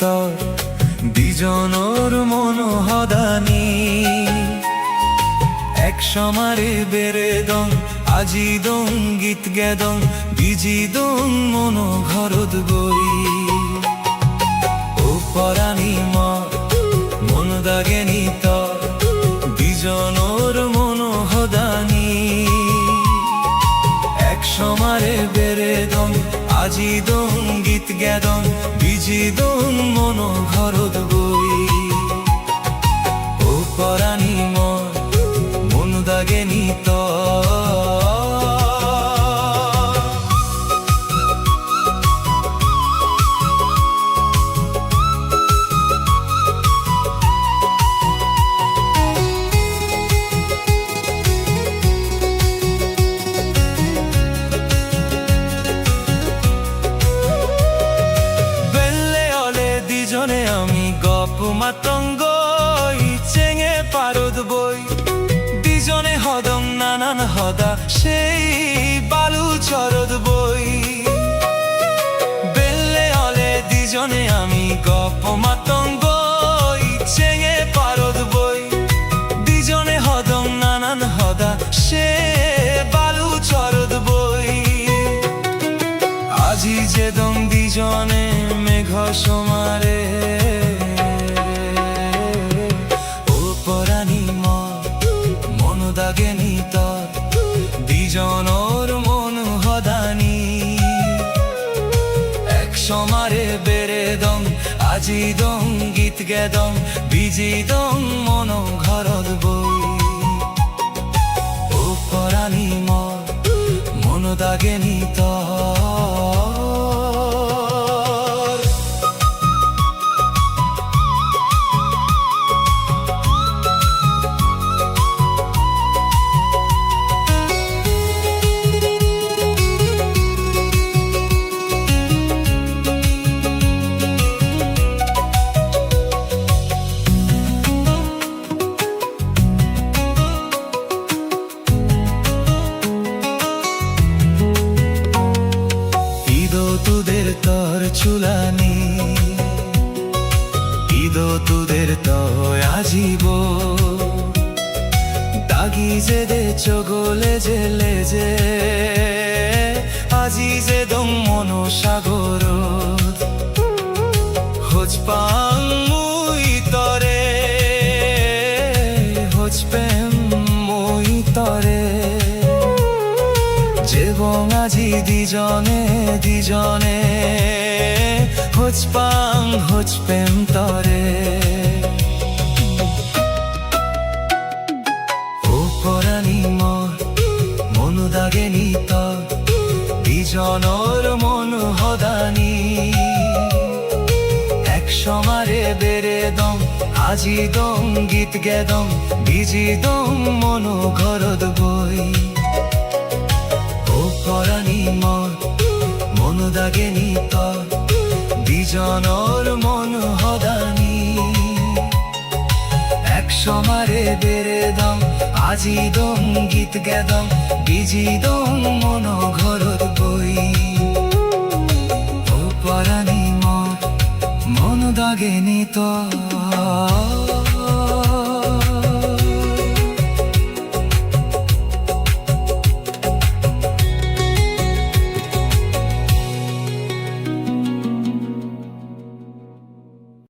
তর দুজনৰ মন হদানি এক সমারে বেড়ে দং আজি দং গীত গেদং বিজি দং মন ঘরত গই ও পরাণী মন দাগেনি তর দুজনৰ মন হদানি এক সমারে বেড়ে দং আজি দং গীত গেদং বিজি দং মন ঘরত গই ও পরাণী মন দাগেনি তর আমি গপ মাতঙ্গ চেঙে পারদ বই দুজনে হদম নানান হদা সেই বালু চরদ বই বেললে অলে দুজনে আমি গপ মাতঙ্গ চেঙে পারদ বই দুজনে হদম নানান হদা সে বালু চরদ বই আজি যে দং দুজনে মেঘ সমারে ও পরাণী মন দাগেনি তর দুজনৰ মন হদানি এক সমারে বেড়ে দং আজি দং গীত গেদং বিজি দং মন ঘরত বই ও পরাণী মন দাগেনি তর তোদের তর চুলানি ঈদো তোদের তয় আজিব দাগি যে দে চগলে জেলে যে আজি যে দং মন সাগর হোজ পাং মুই তরে হোজ প্রেম মুই তরে যেবং আজি দিজনে হোজ পাং হোজ প্রেম তরে ও পরাণী মন দাগেনি তর দুজনৰ মন হদানি এক সমারে বেড়ে দং আজি দং গীত গেদং বিজি দং মন ঘরত বই ও পরাণী মন দাগেনি তর দুজনৰ মন হদানি এক সমারে বেড়ে দং আজি দং গীত গেদং বিজি দং মন ঘরত বই ও পরাণী মন দাগেনি তর